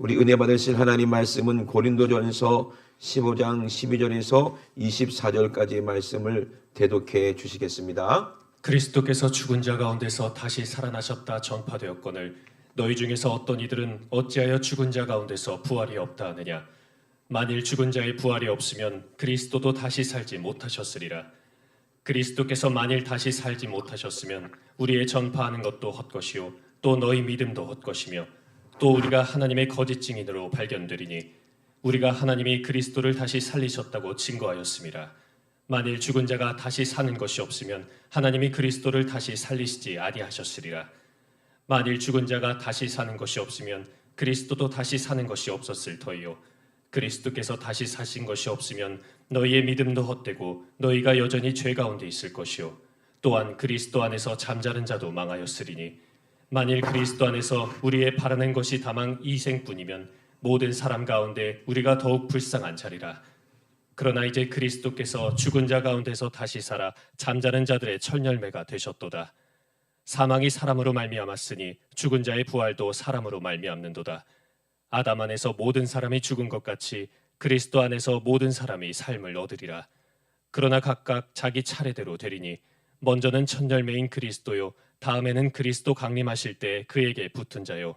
우리 은혜 받으실 하나님 말씀은 고린도전서 15장 12절에서 24절까지의 말씀을 대독해 주시겠습니다. 그리스도께서 죽은 자 가운데서 다시 살아나셨다 전파되었거늘 너희 중에서 어떤 이들은 어찌하여 죽은 자 가운데서 부활이 없다 하느냐. 만일 죽은 자의 부활이 없으면 그리스도도 다시 살지 못하셨으리라. 그리스도께서 만일 다시 살지 못하셨으면 우리의 전파하는 것도 헛것이요 또 너희 믿음도 헛것이며 또 우리가 하나님의 거짓 증인으로 발견되리니 우리가 하나님이 그리스도를 다시 살리셨다고 증거하였음이라. 만일 죽은 자가 다시 사는 것이 없으면 하나님이 그리스도를 다시 살리시지 아니하셨으리라. 만일 죽은 자가 다시 사는 것이 없으면 그리스도도 다시 사는 것이 없었을 터이요 그리스도께서 다시 사신 것이 없으면 너희의 믿음도 헛되고 너희가 여전히 죄 가운데 있을 것이요 또한 그리스도 안에서 잠자는 자도 망하였으리니 만일 그리스도 안에서 우리의 바라는 것이 다만 이 생뿐이면 모든 사람 가운데 우리가 더욱 불쌍한 자리라. 그러나 이제 그리스도께서 죽은 자 가운데서 다시 살아 잠자는 자들의 철열매가 되셨도다. 사망이 사람으로 말미암았으니 죽은 자의 부활도 사람으로 말미암는도다. 아담 안에서 모든 사람이 죽은 것 같이 그리스도 안에서 모든 사람이 삶을 얻으리라. 그러나 각각 자기 차례대로 되리니 먼저는 첫 열매인 그리스도요 다음에는 그리스도 강림하실 때 그에게 붙은 자요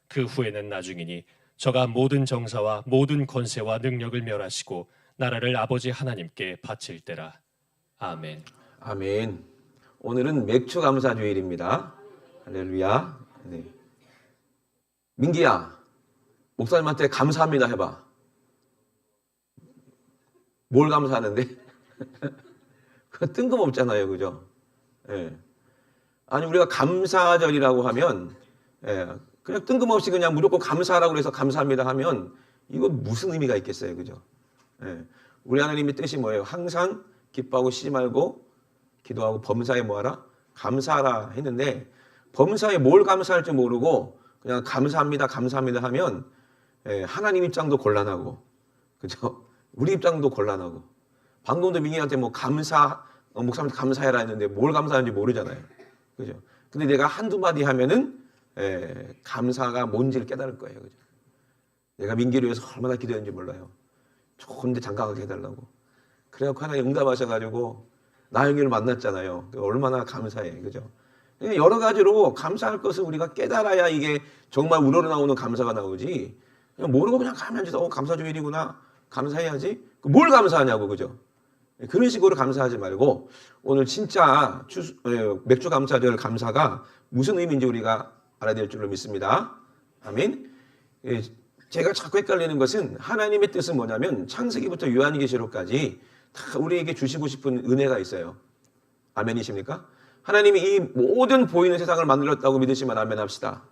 그 후에는 나중이니 저가 모든 정사와 모든 권세와 능력을 멸하시고 나라를 아버지 하나님께 바칠 때라. 아멘. 아멘. 오늘은 맥주 감사 주일입니다. 할렐루야. 네. 민기야, 목사님한테 감사합니다 해봐. 뭘 감사하는데? 그거 뜬금없잖아요, 그죠? 예. 아니 우리가 감사절이라고 하면 그냥 뜬금없이 그냥 무조건 감사하라고 해서 감사합니다 하면 이거 무슨 의미가 있겠어요, 그죠? 우리 하나님의 뜻이 뭐예요? 항상 기뻐하고 쉬지 말고 기도하고 범사에 뭐하라? 감사하라 했는데 범사에 뭘 감사할지 모르고 그냥 감사합니다 감사합니다 하면 하나님 입장도 곤란하고 그죠? 우리 입장도 곤란하고 방금도 민희한테 뭐 목사님한테 감사해라 했는데 뭘 감사하는지 모르잖아요, 그죠? 근데 내가 한두 마디 하면은 감사가 뭔지를 깨달을 거예요, 그죠? 내가 민기를 위해서 얼마나 기도했는지 몰라요. 좋은데 장가가게 해달라고. 그래갖고 하나님 응답하셔가지고 나영이를 만났잖아요. 얼마나 감사해, 그죠? 여러 가지로 감사할 것을 우리가 깨달아야 이게 정말 우러나오는 감사가 나오지. 그냥 모르고 그냥 가만히 앉아서 감사주일이구나, 감사해야지. 뭘 감사하냐고, 그죠? 그런 식으로 감사하지 말고 오늘 진짜 맥주 감사절 감사가 무슨 의미인지 우리가 알아야 될 줄로 믿습니다. 아멘. 제가 자꾸 헷갈리는 것은 하나님의 뜻은 뭐냐면 창세기부터 요한계시록까지 다 우리에게 주시고 싶은 은혜가 있어요. 아멘이십니까? 하나님이 이 모든 보이는 세상을 만들었다고 믿으시면 아멘 합시다.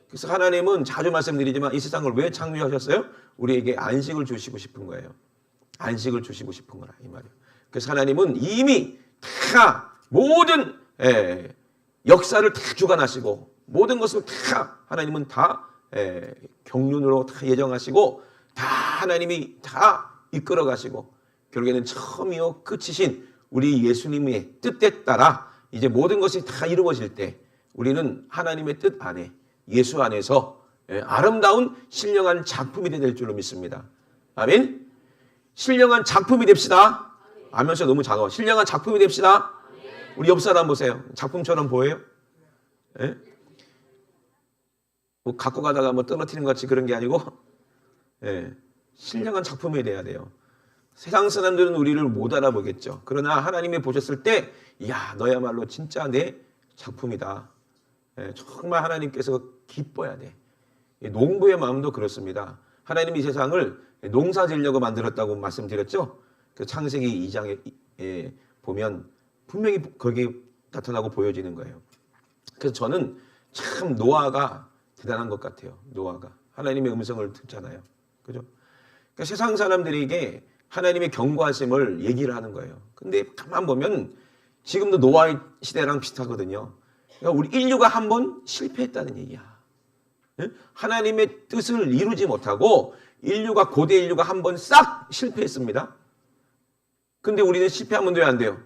그래서 하나님은 자주 말씀드리지만 이 세상을 왜 창조하셨어요? 우리에게 안식을 주시고 싶은 거예요. 안식을 주시고 싶은 거라 이 말이에요. 그래서 하나님은 이미 다 모든 역사를 다 주관하시고 모든 것을 다 하나님은 다 경륜으로 다 예정하시고 다 하나님이 다 이끌어 가시고 결국에는 처음이요 끝이신 우리 예수님의 뜻에 따라 이제 모든 것이 다 이루어질 때 우리는 하나님의 뜻 안에 예수 안에서 아름다운 신령한 작품이 될 줄로 믿습니다. 아멘. 신령한 작품이 됩시다. 아멘서 너무 작아. 신령한 작품이 됩시다. 우리 옆 사람 보세요. 작품처럼 보여요? 예? 뭐 갖고 가다가 뭐 떨어뜨리는 것 같이 그런 게 아니고 신령한 작품이 돼야 돼요. 세상 사람들은 우리를 못 알아보겠죠. 그러나 하나님이 보셨을 때 이야 너야말로 진짜 내 작품이다. 정말 하나님께서 기뻐야 돼. 농부의 마음도 그렇습니다. 하나님이 이 세상을 농사 지으려고 만들었다고 말씀드렸죠. 그 창세기 2장에 보면 분명히 거기에 나타나고 보여지는 거예요. 그래서 저는 참 노아가 대단한 것 같아요. 노아가 하나님의 음성을 듣잖아요, 그죠? 그러니까 세상 사람들에게 하나님의 경고하심을 얘기를 하는 거예요. 근데 가만 보면 지금도 노아의 시대랑 비슷하거든요. 그러니까 우리 인류가 한번 실패했다는 얘기야. 하나님의 뜻을 이루지 못하고 고대 인류가 한번 싹 실패했습니다. 근데 우리는 실패하면 왜 안 돼요?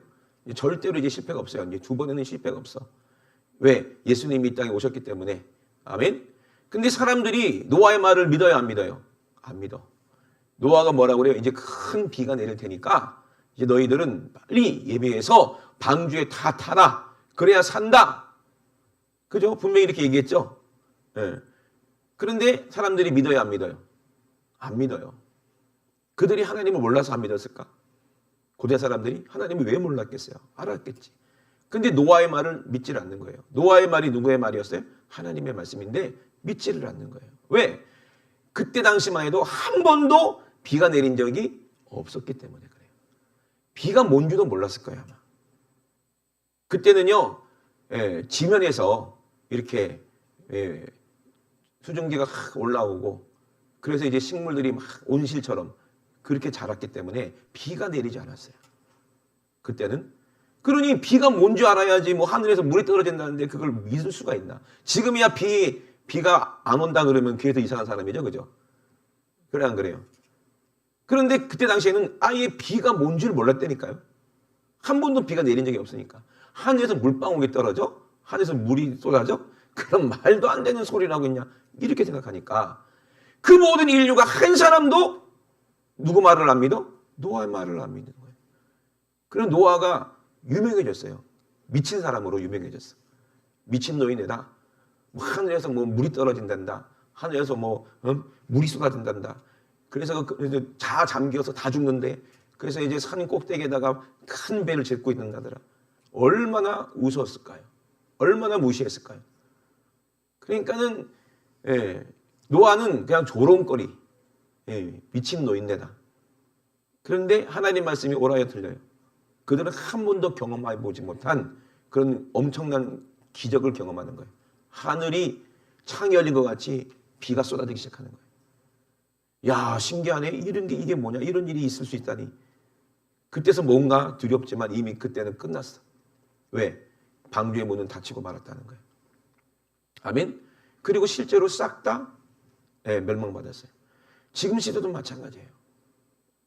절대로 이제 실패가 없어요. 이제 두 번에는 실패가 없어. 왜? 예수님이 이 땅에 오셨기 때문에. 아멘. 근데 사람들이 노아의 말을 믿어요, 안 믿어요? 안 믿어. 노아가 뭐라고 그래요? 이제 큰 비가 내릴 테니까 이제 너희들은 빨리 예배해서 방주에 다 타라. 그래야 산다. 그죠? 분명히 이렇게 얘기했죠. 예. 그런데 사람들이 믿어요, 안 믿어요? 안 믿어요. 그들이 하나님을 몰라서 안 믿었을까? 고대 사람들이 하나님을 왜 몰랐겠어요? 알았겠지. 근데 노아의 말을 믿지를 않는 거예요. 노아의 말이 누구의 말이었어요? 하나님의 말씀인데 믿지를 않는 거예요. 왜? 그때 당시만 해도 한 번도 비가 내린 적이 없었기 때문에 그래요. 비가 뭔 줄도 몰랐을 거예요, 아마. 그때는요, 지면에서 이렇게 수증기가 확 올라오고 그래서 이제 식물들이 막 온실처럼 그렇게 자랐기 때문에 비가 내리지 않았어요. 그때는. 그러니 비가 뭔지 알아야지 뭐 하늘에서 물이 떨어진다는데 그걸 믿을 수가 있나. 지금이야 비가 안 온다 그러면 귀에서 이상한 사람이죠. 그죠? 그래 안 그래요? 그런데 그때 당시에는 아예 비가 뭔지를 몰랐다니까요. 한 번도 비가 내린 적이 없으니까. 하늘에서 물방울이 떨어져? 하늘에서 물이 쏟아져? 그럼 말도 안 되는 소리라고 있냐? 이렇게 생각하니까 그 모든 인류가 한 사람도 누구 말을 안 믿어? 노아의 말을 안 믿는 거예요. 그래서 노아가 유명해졌어요. 미친 사람으로 유명해졌어. 미친 노인이다. 뭐 하늘에서 뭐 물이 떨어진단다. 하늘에서 뭐 물이 쏟아진단다. 그래서 잠겨서 다 죽는데 그래서 이제 산 꼭대기에다가 큰 배를 짓고 있는다더라. 얼마나 우스웠을까요? 얼마나 무시했을까요? 그러니까는 노아는 그냥 조롱거리, 미친 노인네다. 그런데 하나님 말씀이 옳아요, 틀려요? 그들은 한 번도 경험해 보지 못한 그런 엄청난 기적을 경험하는 거예요. 하늘이 창이 열린 것 같이 비가 쏟아지기 시작하는 거예요. 야, 신기하네. 이게 뭐냐? 이런 일이 있을 수 있다니. 그때서 뭔가 두렵지만 이미 그때는 끝났어. 왜? 방주의 문은 닫히고 말았다는 거예요. 아멘? 그리고 실제로 싹 다 멸망받았어요. 지금 시대도 마찬가지예요.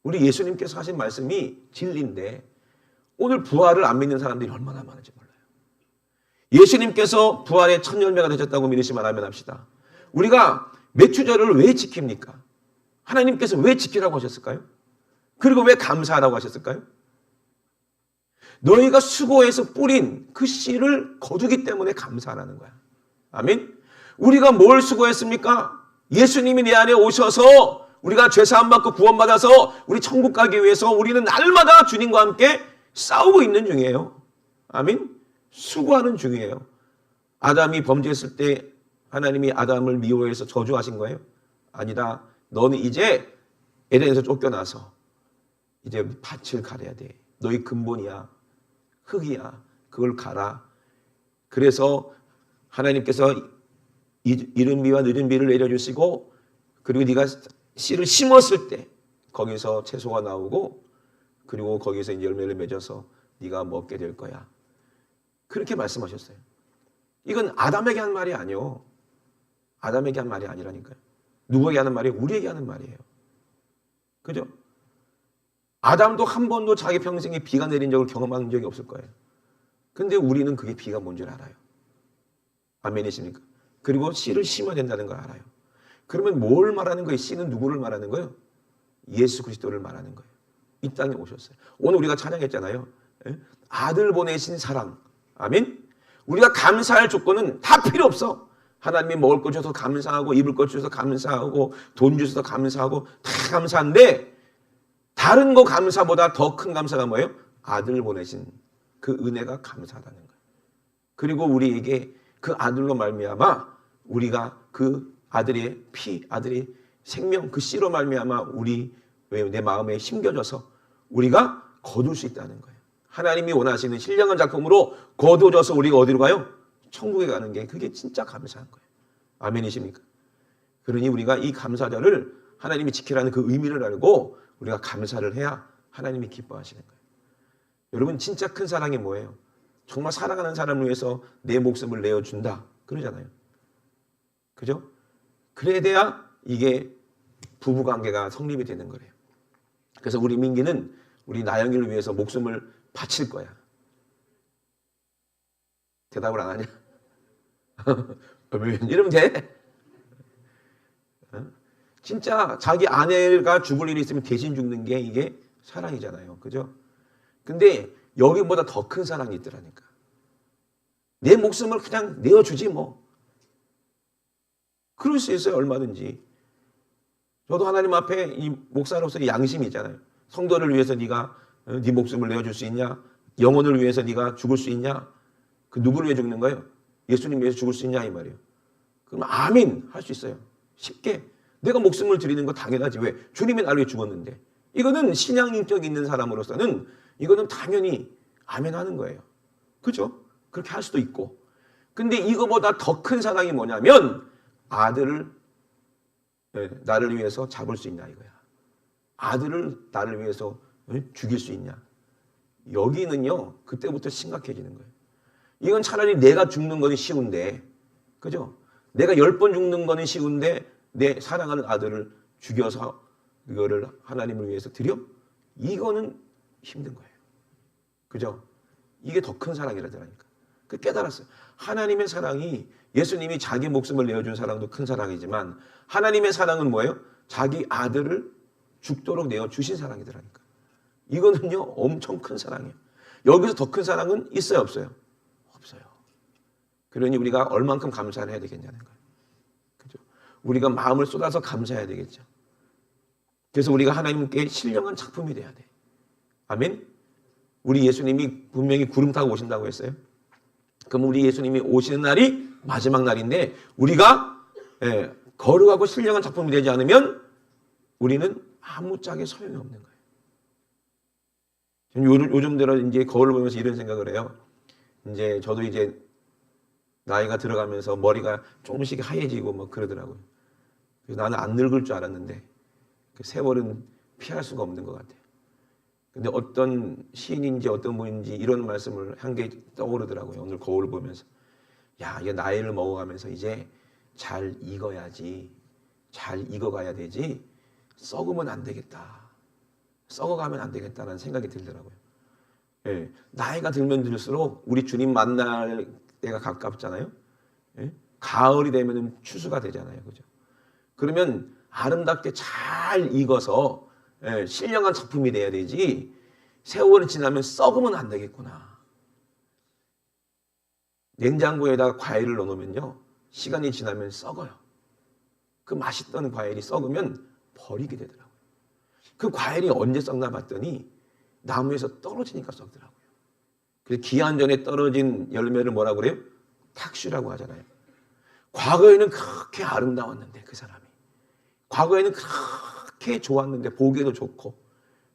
우리 예수님께서 하신 말씀이 진리인데 오늘 부활을 안 믿는 사람들이 얼마나 많은지 몰라요. 예수님께서 부활의 첫 열매가 되셨다고 믿으시면 아멘 합시다. 우리가 매추절을 왜 지킵니까? 하나님께서 왜 지키라고 하셨을까요? 그리고 왜 감사하라고 하셨을까요? 너희가 수고해서 뿌린 그 씨를 거두기 때문에 감사하라는 거야. 아멘? 우리가 뭘 수고했습니까? 예수님이 내 안에 오셔서 우리가 죄사함 받고 구원받아서 우리 천국 가기 위해서 우리는 날마다 주님과 함께 싸우고 있는 중이에요. 아멘? 수고하는 중이에요. 아담이 범죄했을 때 하나님이 아담을 미워해서 저주하신 거예요? 아니다. 너는 이제 에덴에서 쫓겨나서 이제 밭을 가려야 돼. 너희 근본이야. 흙이야. 그걸 가라. 그래서 하나님께서 이른 비와 늦은 비를 내려주시고 그리고 네가 씨를 심었을 때 거기서 채소가 나오고 그리고 거기서 이제 열매를 맺어서 네가 먹게 될 거야. 그렇게 말씀하셨어요. 이건 아담에게 한 말이 아니요. 아담에게 한 말이 아니라니까요. 누구에게 하는 말이에요? 우리에게 하는 말이에요. 그죠? 아담도 한 번도 자기 평생에 비가 내린 적을 경험한 적이 없을 거예요. 근데 우리는 그게 비가 뭔지 알아요. 아멘이십니까? 그리고 씨를 심어야 된다는 걸 알아요. 그러면 뭘 말하는 거예요? 씨는 누구를 말하는 거예요? 예수 그리스도를 말하는 거예요. 이 땅에 오셨어요. 오늘 우리가 찬양했잖아요. 아들 보내신 사랑. 아멘? 우리가 감사할 조건은 다 필요 없어. 하나님이 먹을 것 주셔서 감사하고 입을 것 주셔서 감사하고 돈 주셔서 감사하고 다 감사한데 다른 거 감사보다 더 큰 감사가 뭐예요? 아들 보내신 그 은혜가 감사하다는 거예요. 그리고 우리에게 그 아들로 말미암아 우리가 그 아들의 피, 아들의 생명, 그 씨로 말미암아 우리 내 마음에 심겨져서 우리가 거둘 수 있다는 거예요. 하나님이 원하시는 신령한 작품으로 거두어져서 우리가 어디로 가요? 천국에 가는 게 그게 진짜 감사한 거예요. 아멘이십니까? 그러니 우리가 이 감사절을 하나님이 지키라는 그 의미를 알고 우리가 감사를 해야 하나님이 기뻐하시는 거예요. 여러분 진짜 큰 사랑이 뭐예요? 정말 사랑하는 사람을 위해서 내 목숨을 내어준다. 그러잖아요. 그죠? 그래야 돼야 이게 부부관계가 성립이 되는 거래요. 그래서 우리 민기는 우리 나영이를 위해서 목숨을 바칠 거야. 대답을 안 하냐? 이러면 돼? 진짜 자기 아내가 죽을 일이 있으면 대신 죽는 게 이게 사랑이잖아요. 그죠? 근데 여기보다 더 큰 사랑이 있더라니까. 내 목숨을 그냥 내어주지 뭐. 그럴 수 있어요. 얼마든지. 저도 하나님 앞에 이 목사로서의 양심이 있잖아요. 성도를 위해서 네가 네 목숨을 내어줄 수 있냐? 영혼을 위해서 네가 죽을 수 있냐? 그 누구를 위해 죽는 거예요? 예수님 위해서 죽을 수 있냐 이 말이에요. 그럼 아멘 할 수 있어요. 쉽게. 내가 목숨을 드리는 거 당연하지. 왜? 주님이 나를 위해 죽었는데. 이거는 신앙 인격이 있는 사람으로서는 이거는 당연히 아멘 하는 거예요. 그죠? 그렇게 할 수도 있고. 근데 이거보다 더 큰 사랑이 뭐냐면 아들을 나를 위해서 잡을 수 있냐 이거야. 아들을 나를 위해서 죽일 수 있냐. 여기는요. 그때부터 심각해지는 거예요. 이건 차라리 내가 죽는 건 쉬운데, 그죠? 내가 10번 죽는 건 쉬운데 내 사랑하는 아들을 죽여서 이거를 하나님을 위해서 드려? 이거는 힘든 거예요. 그죠? 이게 더 큰 사랑이라더라니까. 그 깨달았어요. 하나님의 사랑이 예수님이 자기 목숨을 내어준 사랑도 큰 사랑이지만 하나님의 사랑은 뭐예요? 자기 아들을 죽도록 내어주신 사랑이더라니까. 이거는요 엄청 큰 사랑이에요. 여기서 더 큰 사랑은 있어요 없어요? 없어요. 그러니 우리가 얼만큼 감사를 해야 되겠냐는 거예요. 그죠? 우리가 마음을 쏟아서 감사해야 되겠죠. 그래서 우리가 하나님께 신령한 작품이 돼야 돼. 아멘? 우리 예수님이 분명히 구름 타고 오신다고 했어요. 그럼 우리 예수님이 오시는 날이 마지막 날인데 우리가 거룩하고 신령한 작품이 되지 않으면 우리는 아무짝에 소용이 없는 거예요. 요즘 들어 이제 거울을 보면서 이런 생각을 해요. 이제 저도 이제 나이가 들어가면서 머리가 조금씩 하얘지고 뭐 그러더라고요. 그래서 나는 안 늙을 줄 알았는데 그 세월은 피할 수가 없는 것 같아요. 근데 어떤 시인인지 어떤 분인지 이런 말씀을 한 게 떠오르더라고요. 오늘 거울을 보면서. 야, 이게 나이를 먹어가면서 이제 잘 익어야지. 잘 익어가야 되지. 썩으면 안 되겠다. 썩어가면 안 되겠다라는 생각이 들더라고요. 예, 나이가 들면 들수록 우리 주님 만날 때가 가깝잖아요. 예? 가을이 되면 추수가 되잖아요. 그죠? 그러면 아름답게 잘 익어서 신령한 작품이 돼야 되지 세월이 지나면 썩으면 안 되겠구나. 냉장고에다가 과일을 넣어놓으면요 시간이 지나면 썩어요. 그 맛있던 과일이 썩으면 버리게 되더라고요. 그 과일이 언제 썩나 봤더니 나무에서 떨어지니까 썩더라고요. 그래서 기한 전에 떨어진 열매를 뭐라고 그래요? 탁슈라고 하잖아요. 과거에는 그렇게 아름다웠는데 그 사람이 과거에는 그렇게 좋았는데 보기에도 좋고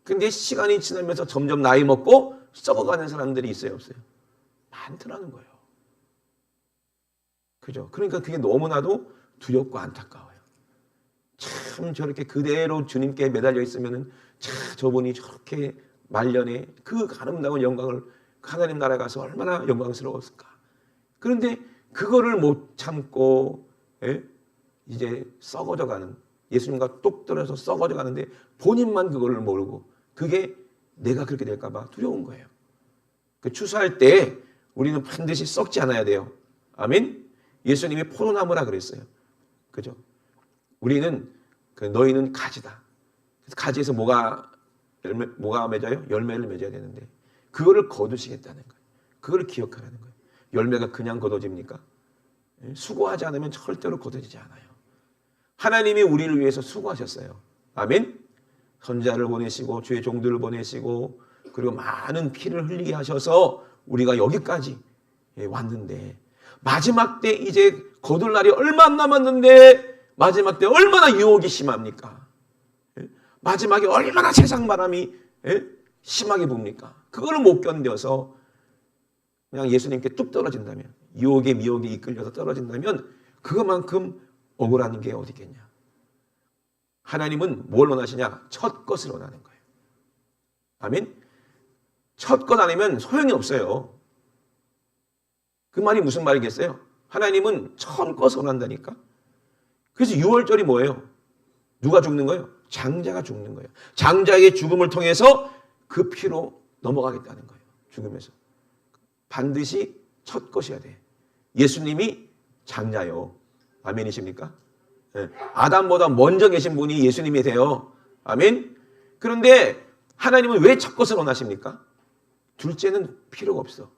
근데 시간이 지나면서 점점 나이 먹고 썩어가는 사람들이 있어요 없어요? 많더라는 거예요. 그죠? 그러니까 그게 너무나도 두렵고 안타까워요. 참 저렇게 그대로 주님께 매달려 있으면은 참 저분이 저렇게 말년에 그 아름다운 영광을 하나님 나라에 가서 얼마나 영광스러웠을까. 그런데 그거를 못 참고 이제 썩어져가는 예수님과 뚝 떨어져서 썩어져 가는데 본인만 그거를 모르고 그게 내가 그렇게 될까 봐 두려운 거예요. 그 추수할 때 우리는 반드시 썩지 않아야 돼요. 아멘? 예수님이 포도나무라 그랬어요. 그죠? 우리는 너희는 가지다. 가지에서 뭐가 맺어요? 열매를 맺어야 되는데 그거를 거두시겠다는 거예요. 그걸 기억하라는 거예요. 열매가 그냥 거둬집니까? 수고하지 않으면 절대로 거둬지지 않아요. 하나님이 우리를 위해서 수고하셨어요. 아멘? 선자를 보내시고 주의 종들을 보내시고 그리고 많은 피를 흘리게 하셔서 우리가 여기까지 왔는데 마지막 때 이제 거둘 날이 얼마 안 남았는데 마지막 때 얼마나 유혹이 심합니까? 마지막에 얼마나 세상 바람이 심하게 붑니까? 그걸 못 견뎌서 그냥 예수님께 뚝 떨어진다면 유혹에 미혹에 이끌려서 떨어진다면 그것만큼 억울한 게 어디 있겠냐. 하나님은 뭘 원하시냐? 첫 것을 원하는 거예요. 아멘? 첫 것 아니면 소용이 없어요. 그 말이 무슨 말이겠어요? 하나님은 첫 것을 원한다니까. 그래서 6월절이 뭐예요? 누가 죽는 거예요? 장자가 죽는 거예요. 장자의 죽음을 통해서 그 피로 넘어가겠다는 거예요. 죽음에서. 반드시 첫 것이어야 돼. 예수님이 장자요. 아멘이십니까? 예. 아담보다 먼저 계신 분이 예수님이세요. 아멘. 그런데 하나님은 왜 첫 것을 원하십니까? 둘째는 필요가 없어.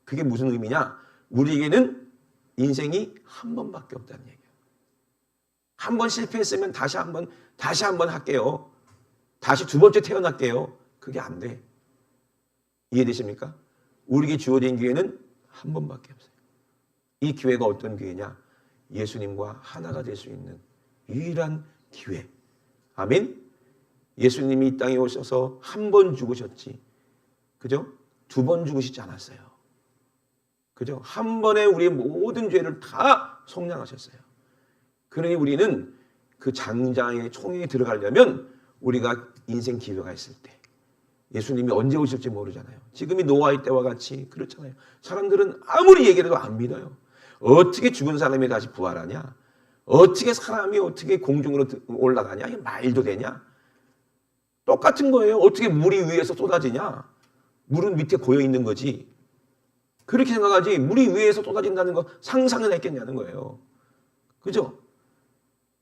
그게 무슨 의미냐? 우리에게는 인생이 한 번밖에 없다는 얘기예요. 한 번 실패했으면 다시 한 번 할게요. 다시 두 번째 태어날게요. 그게 안 돼. 이해되십니까? 우리에게 주어진 기회는 한 번밖에 없어요. 이 기회가 어떤 기회냐? 예수님과 하나가 될 수 있는 유일한 기회. 아멘? 예수님이 이 땅에 오셔서 한 번 죽으셨지. 그죠? 두 번 죽으시지 않았어요. 그죠? 한 번에 우리의 모든 죄를 다 속량하셨어요. 그러니 우리는 그 장자의 총회에 들어가려면 우리가 인생 기회가 있을 때 예수님이 언제 오실지 모르잖아요. 지금이 노아의 때와 같이 그렇잖아요. 사람들은 아무리 얘기해도 안 믿어요. 어떻게 죽은 사람이 다시 부활하냐? 어떻게 사람이 어떻게 공중으로 올라가냐? 이게 말도 되냐? 똑같은 거예요. 어떻게 물이 위에서 쏟아지냐? 물은 밑에 고여 있는 거지. 그렇게 생각하지 물이 위에서 쏟아진다는 거 상상은 했겠냐는 거예요. 그죠?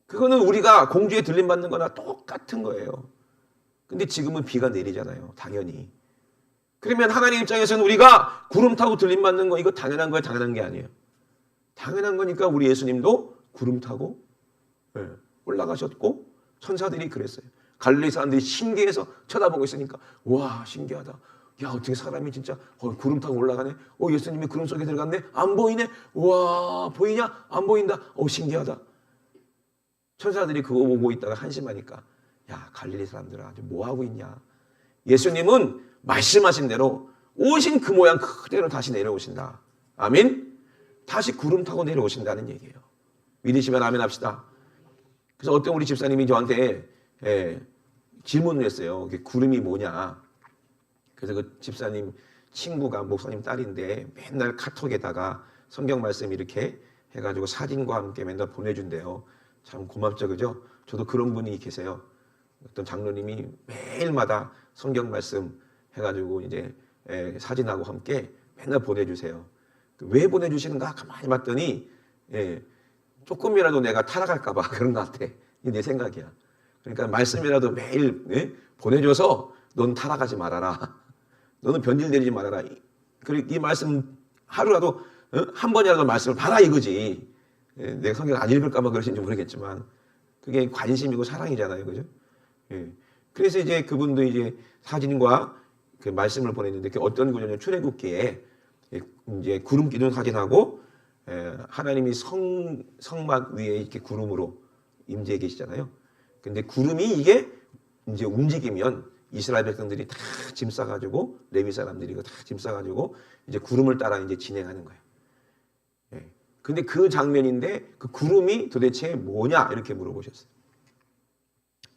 그거는 우리가 공주에 들림받는 거나 똑같은 거예요. 근데 지금은 비가 내리잖아요. 당연히. 그러면 하나님 입장에서는 우리가 구름 타고 들림받는 거 이거 당연한 거예요? 당연한 게 아니에요. 당연한 거니까 우리 예수님도 구름 타고 올라가셨고 천사들이 그랬어요. 갈릴리 사람들이 신기해서 쳐다보고 있으니까 와 신기하다. 야 어떻게 사람이 진짜 구름 타고 올라가네. 예수님이 구름 속에 들어갔네. 안 보이네. 와 보이냐? 안 보인다. 신기하다. 천사들이 그거 보고 있다가 한심하니까 야 갈릴리 사람들아 아주 뭐하고 있냐. 예수님은 말씀하신 대로 오신 그 모양 그대로 다시 내려오신다. 아멘. 다시 구름 타고 내려오신다는 얘기예요. 믿으시면 아멘 합시다. 그래서 어떤 우리 집사님이 저한테 질문을 했어요. 구름이 뭐냐. 그래서 그 집사님 친구가 목사님 딸인데 맨날 카톡에다가 성경 말씀 이렇게 해가지고 사진과 함께 맨날 보내준대요. 참 고맙죠, 그죠? 저도 그런 분이 계세요. 어떤 장로님이 매일마다 성경 말씀 해가지고 이제 사진하고 함께 맨날 보내주세요. 왜 보내주시는가 가만히 봤더니 조금이라도 내가 타락할까봐 그런 것 같아. 이게 내 생각이야. 그러니까 말씀이라도 매일 보내줘서 넌 타락하지 말아라. 너는 변질 내리지 말아라. 이 말씀 하루라도 한 번이라도 말씀을 봐라 이거지. 내가 성경 안 읽을까봐 그러신지 모르겠지만 그게 관심이고 사랑이잖아요, 그죠? 그래서 이제 그분도 이제 사진과 그 말씀을 보냈는데 그 어떤 구절이냐면 출애굽기에 이제 구름 기둥 사진하고 하나님이 성막 위에 이렇게 구름으로 임재해 계시잖아요. 근데 구름이 이게 이제 움직이면 이스라엘 백성들이 다 짐 싸가지고 레위 사람들이 다 짐 싸가지고 이제 구름을 따라 이제 진행하는 거예요. 근데 그 장면인데 그 구름이 도대체 뭐냐 이렇게 물어보셨어요.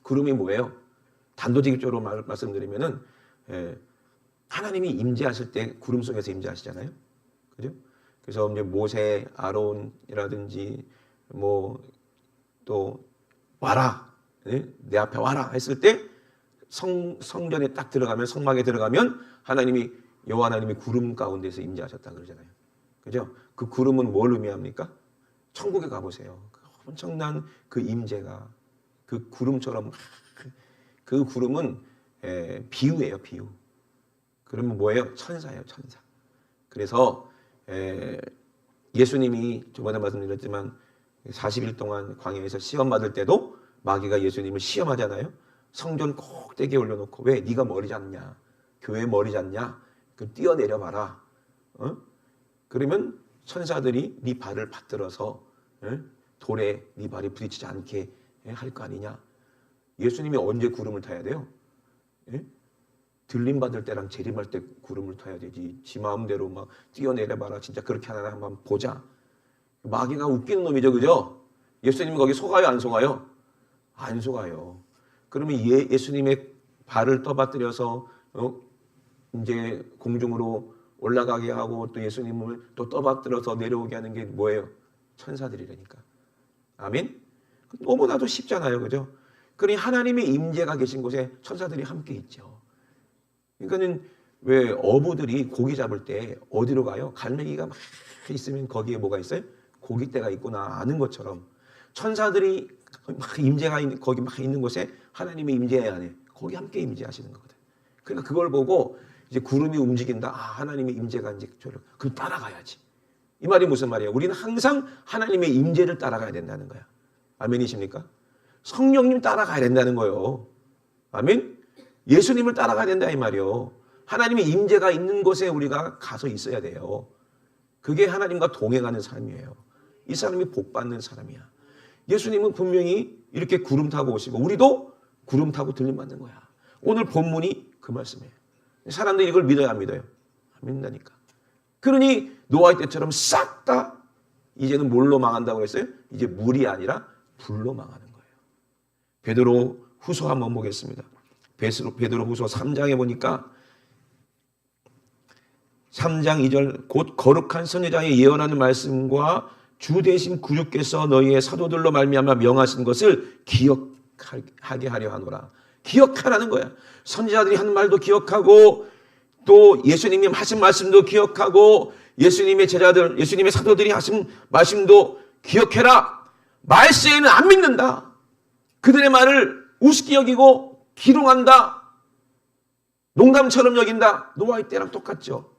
구름이 뭐예요? 단도직입적으로 말씀드리면은 하나님이 임재하실 때 구름 속에서 임재하시잖아요. 그죠? 그래서 이제 모세, 아론이라든지 뭐 또 와라, 내 앞에 와라 했을 때 성전에 딱 들어가면 성막에 들어가면 하나님이 여호와 하나님이 구름 가운데서 임재하셨다 그러잖아요. 그죠? 그 구름은 뭘 의미합니까? 천국에 가보세요. 엄청난 그 임재가 그 구름처럼 그 구름은 비유예요, 비유. 그러면 뭐예요? 천사예요, 천사. 그래서 예수님이 저번에 말씀드렸지만 40일 동안 광야에서 시험 받을 때도 마귀가 예수님을 시험하잖아요. 성전 꼭대기에 올려놓고 왜 네가 머리 잤냐? 교회 머리 잤냐? 그 뛰어내려 봐라. 그러면 천사들이 네 발을 받들어서 돌에 네 발이 부딪히지 않게 할 거 아니냐? 예수님이 언제 구름을 타야 돼요? 들림 받을 때랑 재림할 때 구름을 타야 되지. 지 마음대로 막 뛰어내려 봐라. 진짜 그렇게 하나 한번 보자. 마귀가 웃기는 놈이죠, 그죠? 예수님이 거기 속아요, 안 속아요? 안 속아요. 그러면 예수님의 발을 떠받들여서 이제 공중으로 올라가게 하고 또 예수님을 또 떠받들어서 내려오게 하는 게 뭐예요? 천사들이라니까. 아멘? 너무나도 쉽잖아요, 그죠? 그러니 하나님의 임재가 계신 곳에 천사들이 함께 있죠. 그러니까는 왜 어부들이 고기 잡을 때 어디로 가요? 갈매기가 막 있으면 거기에 뭐가 있어요? 고깃대가 있구나 아는 것처럼 천사들이 막 임재가 있는, 거기 막 있는 곳에 하나님의 임재 안에 거기 함께 임재하시는 거거든. 그러니까 그걸 보고 이제 구름이 움직인다. 아, 하나님의 임재가 이제 저를 그럼 따라가야지. 이 말이 무슨 말이에요? 우리는 항상 하나님의 임재를 따라가야 된다는 거야. 아멘이십니까? 성령님 따라가야 된다는 거예요. 아멘? 예수님을 따라가야 된다 이 말이요. 하나님의 임재가 있는 곳에 우리가 가서 있어야 돼요. 그게 하나님과 동행하는 삶이에요. 이 사람이 복 받는 사람이야. 예수님은 분명히 이렇게 구름 타고 오시고 우리도 구름 타고 들림받는 거야. 오늘 본문이 그 말씀이에요. 사람들이 이걸 믿어야 안 믿어요? 안 믿는다니까. 그러니 노아의 때처럼 싹 다 이제는 뭘로 망한다고 했어요? 이제 물이 아니라 불로 망하는 거예요. 베드로 후서 한번 보겠습니다. 베드로 후서 3장에 보니까 3장 2절 곧 거룩한 선지자의 예언하는 말씀과 주 대신 구주께서 너희의 사도들로 말미암아 명하신 것을 기억하게 하려 하노라. 기억하라는 거야. 선지자들이 한 말도 기억하고 또 예수님이 하신 말씀도 기억하고 예수님의 제자들, 예수님의 사도들이 하신 말씀도 기억해라. 말세에는 안 믿는다. 그들의 말을 우습게 여기고 기롱한다. 농담처럼 여긴다. 노아의 때랑 똑같죠.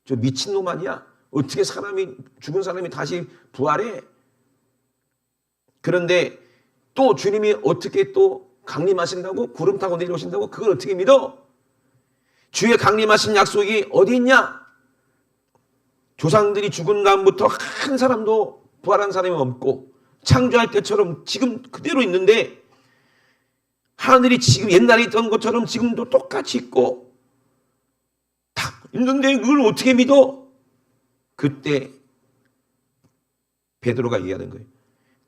저 미친놈 아니야? 어떻게 죽은 사람이 다시 부활해? 그런데 또 주님이 어떻게 또 강림하신다고? 구름 타고 내려오신다고? 그걸 어떻게 믿어? 주의 강림하신 약속이 어디 있냐? 조상들이 죽은 다음부터 한 사람도 부활한 사람이 없고 창조할 때처럼 지금 그대로 있는데 하늘이 지금 옛날에 있던 것처럼 지금도 똑같이 있고 다 있는데 그걸 어떻게 믿어? 그때 베드로가 얘기하는 거예요.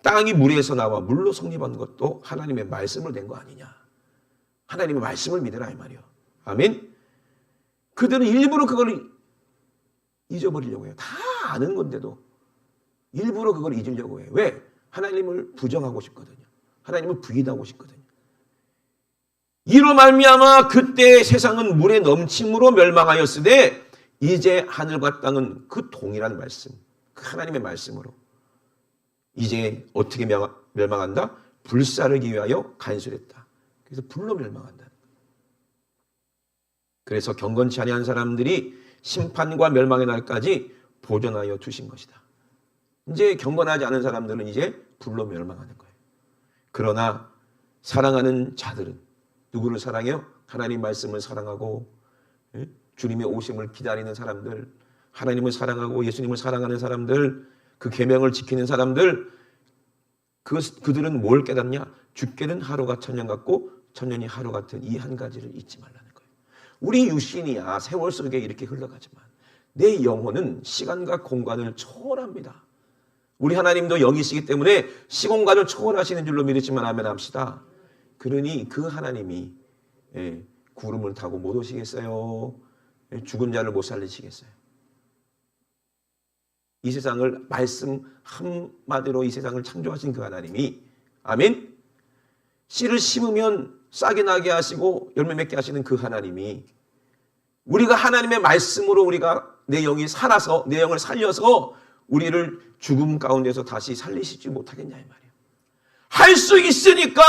땅이 물에서 나와 물로 성립한 것도 하나님의 말씀을 낸 거 아니냐. 하나님의 말씀을 믿으라 이 말이요. 아멘. 그들은 일부러 그걸 잊어버리려고 해요. 다 아는 건데도 일부러 그걸 잊으려고 해요. 왜? 하나님을 부정하고 싶거든요. 하나님을 부인하고 싶거든요. 이로 말미암아 그때 세상은 물의 넘침으로 멸망하였으되 이제 하늘과 땅은 그 동일한 말씀, 그 하나님의 말씀으로 이제 어떻게 멸망한다? 불사르기 위하여 간술했다. 그래서 불로 멸망한다. 그래서 경건치 아니한 사람들이 심판과 멸망의 날까지 보존하여 두신 것이다. 이제 경건하지 않은 사람들은 이제 불로 멸망하는 거예요. 그러나 사랑하는 자들은 누구를 사랑해요? 하나님 말씀을 사랑하고 주님의 오심을 기다리는 사람들, 하나님을 사랑하고 예수님을 사랑하는 사람들, 그 계명을 지키는 사람들, 그들은 뭘 깨닫냐? 죽게는 하루가 천년 같고 천년이 하루 같은 이 한 가지를 잊지 말라는 거예요. 우리 육신이야 세월 속에 이렇게 흘러가지만 내 영혼은 시간과 공간을 초월합니다. 우리 하나님도 영이시기 때문에 시공간을 초월하시는 줄로 믿으시면 아멘 합시다. 그러니 그 하나님이 구름을 타고 못 오시겠어요? 죽은 자를 못 살리시겠어요? 이 세상을 말씀 한마디로 이 세상을 창조하신 그 하나님이 아멘? 씨를 심으면 싹이 나게 하시고 열매 맺게 하시는 그 하나님이 우리가 하나님의 말씀으로 우리가 내 영이 살아서 내 영을 살려서 우리를 죽음 가운데서 다시 살리시지 못하겠냐 이 말이에요. 할 수 있으니까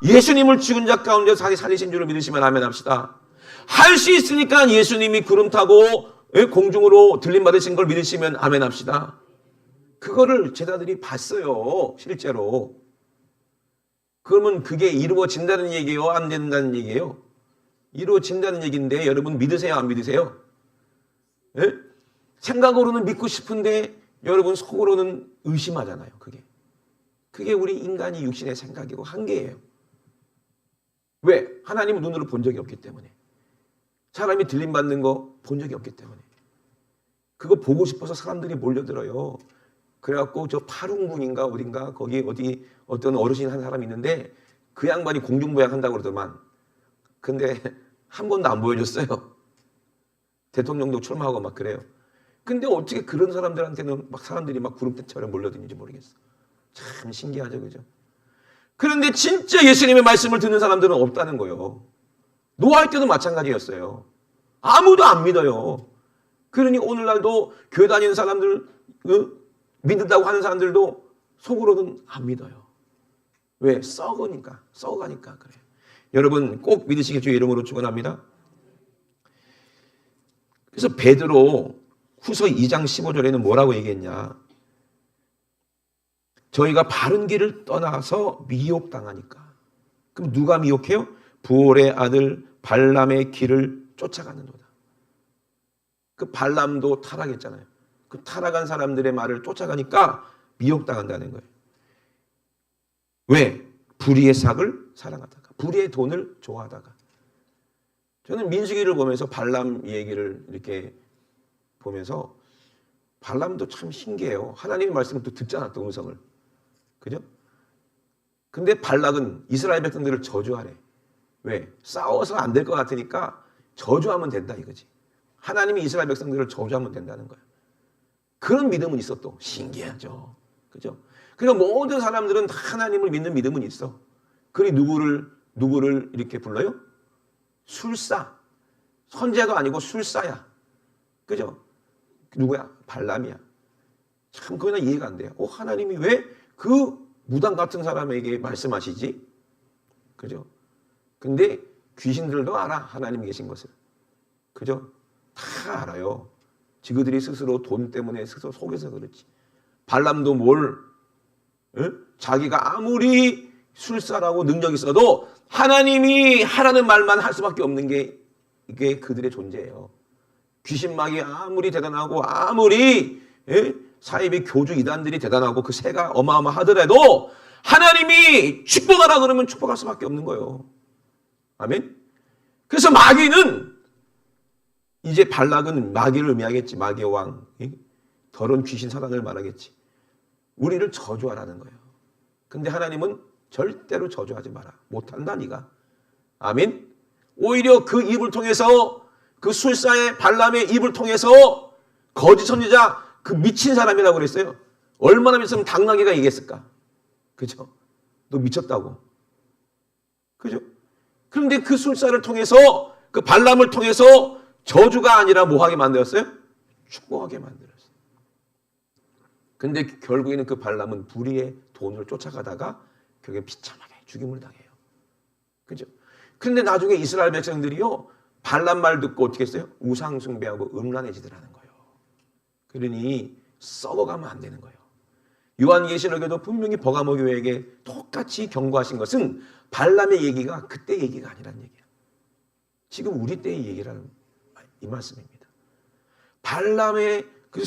예수님을 죽은 자 가운데서 다시 살리신 줄을 믿으시면 아멘 합시다. 할 수 있으니까 예수님이 구름 타고 공중으로 들림 받으신 걸 믿으시면 아멘 합시다. 그거를 제자들이 봤어요. 실제로. 그러면 그게 이루어진다는 얘기예요? 안 된다는 얘기예요? 이루어진다는 얘기인데 여러분 믿으세요? 안 믿으세요? 예? 생각으로는 믿고 싶은데 여러분 속으로는 의심하잖아요. 그게 우리 인간이 육신의 생각이고 한계예요. 왜? 하나님은 눈으로 본 적이 없기 때문에. 사람이 들림받는 거 본 적이 없기 때문에. 그거 보고 싶어서 사람들이 몰려들어요. 그래갖고 저 파룬궁인가 어딘가 거기 어떤 어르신 한 사람이 있는데 그 양반이 공중부양한다고 그러더만. 근데 한 번도 안 보여줬어요. 대통령도 출마하고 막 그래요. 근데 어떻게 그런 사람들한테는 막 사람들이 막 구름대처럼 몰려드는지 모르겠어. 참 신기하죠, 그죠? 그런데 진짜 예수님의 말씀을 듣는 사람들은 없다는 거예요. 노아할 때도 마찬가지였어요. 아무도 안 믿어요. 그러니 오늘날도 교회 다니는 사람들, 믿는다고 하는 사람들도 속으로는 안 믿어요. 왜? 썩어가니까 그래요. 여러분 꼭 믿으시길 주의 이름으로 축원합니다. 그래서 베드로 후서 2장 15절에는 뭐라고 얘기했냐? 저희가 바른 길을 떠나서 미혹당하니까. 그럼 누가 미혹해요? 부올의 아들 발람의 길을 쫓아가는도다. 그 발람도 타락했잖아요. 그 타락한 사람들의 말을 쫓아가니까 미혹당한다는 거예요. 왜? 불의의 삭을 사랑하다가, 불의의 돈을 좋아하다가. 저는 민수기를 보면서 발람 얘기를 이렇게 보면서 발람도 참 신기해요. 하나님의 말씀을 또 듣잖아, 또 음성을. 그죠? 근데 발락은 이스라엘 백성들을 저주하래. 왜? 싸워서 안 될 것 같으니까 저주하면 된다 이거지. 하나님이 이스라엘 백성들을 저주하면 된다는 거야. 그런 믿음은 있어 또. 신기하죠. 그죠? 그러니까 모든 사람들은 다 하나님을 믿는 믿음은 있어. 그리 누구를 이렇게 불러요? 술사. 선제가 아니고 술사야. 그죠? 누구야? 발람이야. 참 그거 이해가 안 돼요. 하나님이 왜 그 무당 같은 사람에게 말씀하시지? 그죠? 근데 귀신들도 알아. 하나님이 계신 것을. 그죠? 다 알아요. 지그들이 스스로 돈 때문에 스스로 속여서 그렇지. 발람도 자기가 아무리 술사라고 능력이 있어도 하나님이 하라는 말만 할 수밖에 없는 게 이게 그들의 존재예요. 귀신막이 아무리 대단하고 아무리 사이비 교주 이단들이 대단하고 그 새가 어마어마하더라도 하나님이 축복하라 그러면 축복할 수밖에 없는 거예요. 아멘. 그래서 마귀는 이제 발락은 마귀를 의미하겠지. 마귀의 왕. 더러운 귀신 사단을 말하겠지. 우리를 저주하라는 거예요. 근데 하나님은 절대로 저주하지 마라. 못한다 네가. 아멘. 오히려 그 입을 통해서 그 술사의 발람의 입을 통해서 거짓 선지자 그 미친 사람이라고 그랬어요. 얼마나 미쳤으면 당나귀가 얘기했을까. 그죠? 너 미쳤다고. 그죠? 그런데 그 술사를 통해서 그 발람을 통해서 저주가 아니라 뭐하게 만들었어요? 축복하게 만들었어요. 근데 결국에는 그 발람은 불의의 돈을 쫓아가다가 결국에 비참하게 죽임을 당해요. 그죠? 근데 나중에 이스라엘 백성들이요, 발람 말 듣고 어떻게 했어요? 우상 숭배하고 음란해지더라는 거예요. 그러니 썩어가면 안 되는 거예요. 요한계시록에도 분명히 버가모 교회에게 똑같이 경고하신 것은 발람의 얘기가 그때 얘기가 아니란 얘기야. 지금 우리 때의 얘기라는 이 말씀입니다. 발람의 그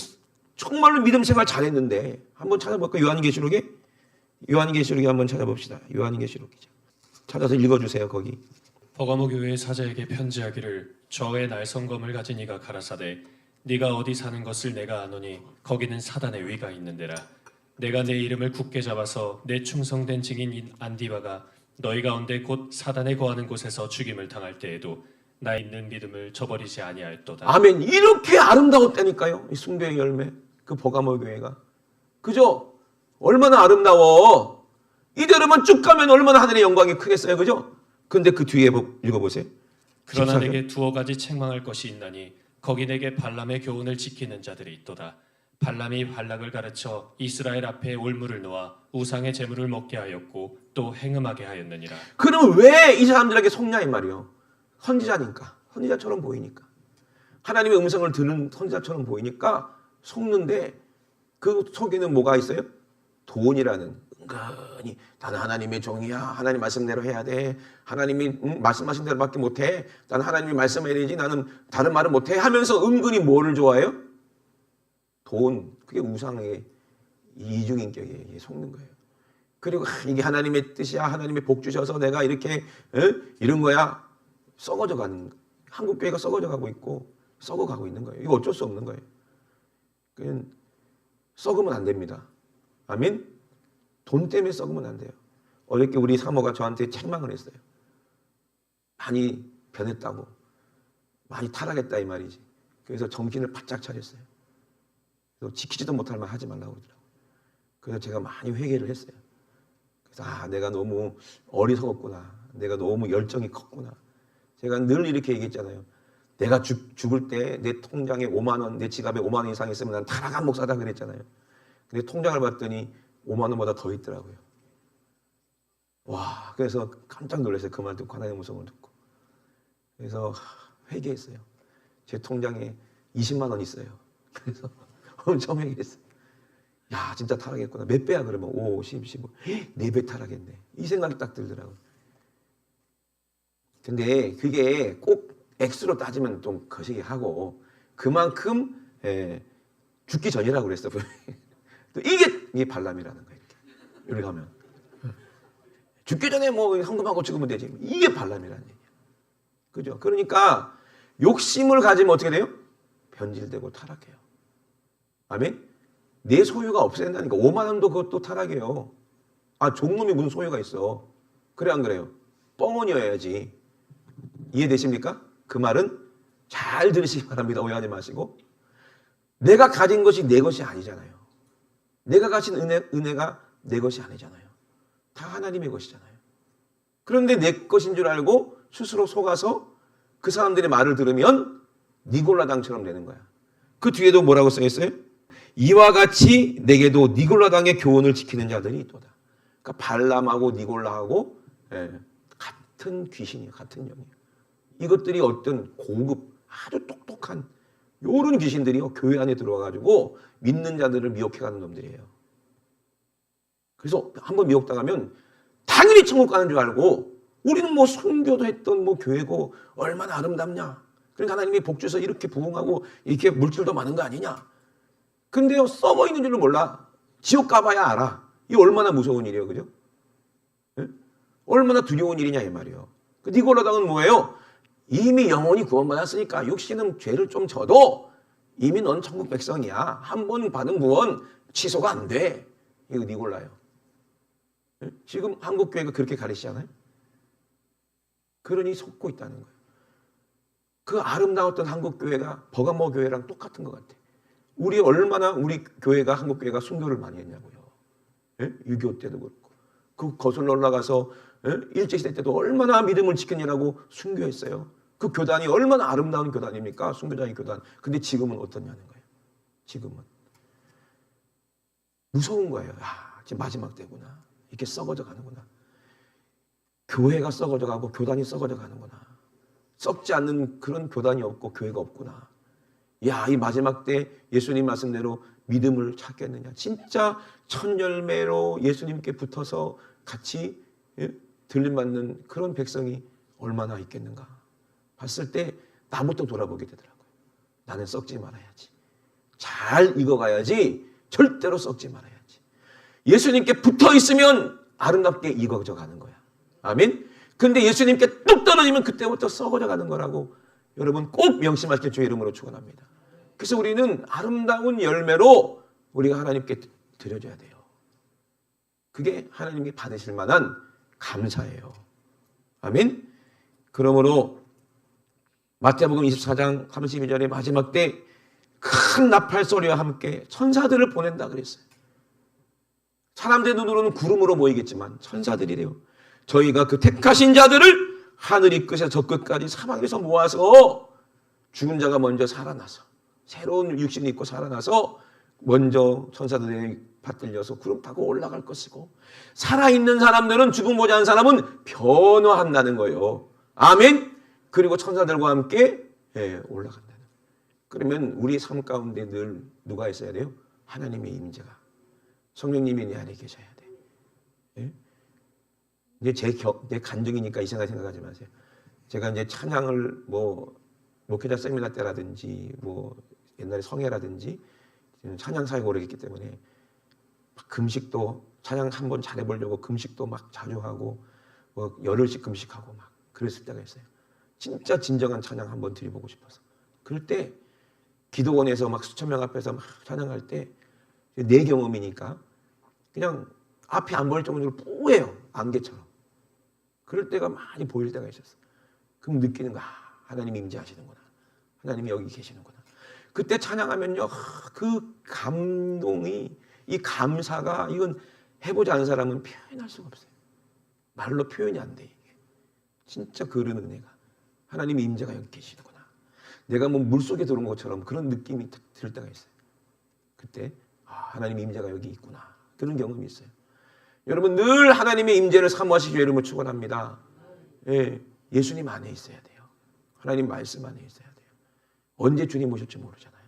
정말로 믿음 생활 잘했는데 한번 찾아볼까요? 요한계시록에 한번 찾아봅시다. 요한계시록 기자 찾아서 읽어주세요. 거기. 버가모 교회의 사자에게 편지하기를 저의 날성검을 가진 이가 가라사대 네가 어디 사는 것을 내가 아노니 거기는 사단의 위가 있는 데라. 내가 내 이름을 굳게 잡아서 내 충성된 증인 안디바가 너희 가운데 곧 사단에 거하는 곳에서 죽임을 당할 때에도 나 있는 믿음을 저버리지 아니하였도다. 아멘. 이렇게 아름다웠다니까요. 이 숭배의 열매. 그 버가모 교회가. 그죠? 얼마나 아름다워. 이대로만 쭉 가면 얼마나 하늘의 영광이 크겠어요. 그죠? 근데 그 뒤에 읽어보세요. 그러나 14절. 내게 두어 가지 책망할 것이 있나니 거기 내게 발람의 교훈을 지키는 자들이 있도다. 발람이 발락을 가르쳐 이스라엘 앞에 올무를 놓아 우상의 제물을 먹게 하였고 또 행음하게 하였느니라. 그럼 왜 이 사람들에게 속냐 이 말이요. 선지자니까. 선지자처럼 보이니까. 하나님의 음성을 듣는 선지자처럼 보이니까 속는데 그 속에는 뭐가 있어요? 돈이라는, 은근히 나는 하나님의 종이야. 하나님 말씀대로 해야 돼. 하나님이 말씀하신 대로밖에 못해. 나는 하나님이 말씀해야 되지. 나는 다른 말은 못해. 하면서 은근히 뭐를 좋아해요? 돈. 그게 우상의 이중인격에 속는 거예요. 그리고 이게 하나님의 뜻이야. 하나님의 복 주셔서 내가 이렇게 이런 거야. 썩어져 가는, 한국 교회가 썩어져 가고 있고 썩어가고 있는 거예요. 이거 어쩔 수 없는 거예요. 그냥 썩으면 안 됩니다. 아멘? 돈 때문에 썩으면 안 돼요. 어저께 우리 사모가 저한테 책망을 했어요. 많이 변했다고. 많이 타락했다 이 말이지. 그래서 정신을 바짝 차렸어요. 그래서 지키지도 못할 만 하지 말라고 그러더라고요. 그래서 제가 많이 회개를 했어요. 그래서 내가 너무 어리석었구나. 내가 너무 열정이 컸구나. 제가 늘 이렇게 얘기했잖아요. 내가 죽을 때 내 통장에 5만 원, 내 지갑에 5만 원 이상 있으면 난 타락한 목사다 그랬잖아요. 근데 통장을 봤더니 5만 원보다 더 있더라고요. 와, 그래서 깜짝 놀랐어요. 그 말 듣고, 하나님의 음성을 듣고. 그래서 회개했어요. 제 통장에 20만 원 있어요. 그래서 엄청 회개했어요. 야, 진짜 타락했구나. 몇 배야 그러면 5, 10, 15. 4배 타락했네. 이 생각이 딱 들더라고요. 근데 그게 꼭 액수로 따지면 좀 거시기하고 그만큼 죽기 전이라고 그랬어. 또 이게 발람이라는 거예요. 이렇게 하면 죽기 전에 뭐 헌금하고 죽으면 되지. 이게 발람이라는 얘기야. 그죠? 그러니까 욕심을 가지면 어떻게 돼요? 변질되고 타락해요. 아멘? 내 소유가 없어야 된다니까. 5만 원도 그것도 타락해요. 아, 종놈이 무슨 소유가 있어. 그래 안 그래요? 뻥언이어야지. 이해되십니까? 그 말은 잘 들으시기 바랍니다. 오해하지 마시고. 내가 가진 것이 내 것이 아니잖아요. 내가 가진 은혜가 내 것이 아니잖아요. 다 하나님의 것이잖아요. 그런데 내 것인 줄 알고 스스로 속아서 그 사람들의 말을 들으면 니골라당처럼 되는 거야. 그 뒤에도 뭐라고 써있어요? 이와 같이 내게도 니골라당의 교훈을 지키는 자들이 있도다. 그러니까 발람하고 니골라하고 같은 귀신이에요. 같은 영이에요. 이것들이 어떤 고급 아주 똑똑한 요런 귀신들이요 교회 안에 들어와가지고 믿는 자들을 미혹해가는 놈들이에요. 그래서 한번 미혹당하면 당연히 천국 가는 줄 알고 우리는 뭐 선교도 했던 뭐 교회고 얼마나 아름답냐. 그러니까 하나님이 복 주셔서 이렇게 부흥하고 이렇게 물질도 많은 거 아니냐. 근데요 썩어 있는 줄을 몰라. 지옥 가봐야 알아. 이게 얼마나 무서운 일이에요, 그죠? 네? 얼마나 두려운 일이냐 이 말이에요. 그 니골라당은 뭐예요? 이미 영원히 구원받았으니까 육신은 죄를 좀 져도 이미 넌 천국 백성이야. 한 번 받은 구원 취소가 안 돼. 이거 니골라요. 지금 한국교회가 그렇게 가르치잖아요. 그러니 속고 있다는 거예요. 그 아름다웠던 한국교회가 버가모 교회랑 똑같은 것 같아. 우리 얼마나 우리 교회가 한국교회가 순교를 많이 했냐고요. 6.25 때도 그렇고. 그 거슬러 올라가서 일제시대 때도 얼마나 믿음을 지켰냐고 순교했어요. 그 교단이 얼마나 아름다운 교단입니까? 순교자의 교단. 근데 지금은 어떠냐는 거예요. 지금은. 무서운 거예요. 아, 지금 마지막 때구나. 이렇게 썩어져 가는구나. 교회가 썩어져 가고 교단이 썩어져 가는구나. 썩지 않는 그런 교단이 없고 교회가 없구나. 야, 이 마지막 때 예수님 말씀대로 믿음을 찾겠느냐. 진짜 첫 열매로 예수님께 붙어서 같이 들림받는 그런 백성이 얼마나 있겠는가. 봤을 때 나부터 돌아보게 되더라고요. 나는 썩지 말아야지. 잘 익어가야지. 절대로 썩지 말아야지. 예수님께 붙어 있으면 아름답게 익어져 가는 거야. 아멘. 근데 예수님께 뚝 떨어지면 그때부터 썩어져 가는 거라고 여러분 꼭 명심하시길 주의 이름으로 축원합니다. 그래서 우리는 아름다운 열매로 우리가 하나님께 드려줘야 돼요. 그게 하나님이 받으실 만한 감사예요. 아멘. 그러므로 마태복음 24장 32절의 마지막 때 큰 나팔 소리와 함께 천사들을 보낸다 그랬어요. 사람들 눈으로는 구름으로 보이겠지만 천사들이래요. 저희가 그 택하신 자들을 하늘이 끝에서 저 끝까지 사방에서 모아서 죽은 자가 먼저 살아나서 새로운 육신을 입고 살아나서 먼저 천사들에 받들려서 구름 타고 올라갈 것이고 살아있는 사람들은 죽음 보지 않은 사람은 변화한다는 거예요. 아멘. 그리고 천사들과 함께 올라간다는 거예요. 그러면 우리 삶 가운데 늘 누가 있어야 돼요? 하나님의 임재가. 성령님이 내 안에 계셔야 돼. 예? 이제 내 간증이니까 이 생각하지 마세요. 제가 이제 찬양을 뭐 목회자 세미나 때라든지 뭐 옛날에 성회라든지 찬양 사역을 오래 했기 때문에 금식도 찬양 한번 잘해보려고 금식도 막 자주 하고 뭐 열흘씩 금식하고 막 그랬을 때가 있어요. 진짜 진정한 찬양 한번 드려보고 싶어서. 그럴 때 기도원에서 막 수천 명 앞에서 막 찬양할 때 내 경험이니까 그냥 앞이 안 보일 정도로 뿌예요. 안개처럼. 그럴 때가 많이 보일 때가 있었어요. 그럼 느끼는 거야. 하나님이 임재하시는구나. 하나님이 여기 계시는구나. 그때 찬양하면요. 그 감동이 이 감사가 이건 해보지 않은 사람은 표현할 수가 없어요. 말로 표현이 안 돼. 이게. 진짜 그런 은혜가. 하나님의 임재가 여기 계시는구나. 내가 뭐 물속에 들어온 것처럼 그런 느낌이 들 때가 있어요. 그때 하나님의 임재가 여기 있구나. 그런 경험이 있어요. 여러분 늘 하나님의 임재를 사모하시 주의 이름을 축원합니다. 예, 예수님 안에 있어야 돼요. 하나님 말씀 안에 있어야 돼요. 언제 주님 오실지 모르잖아요.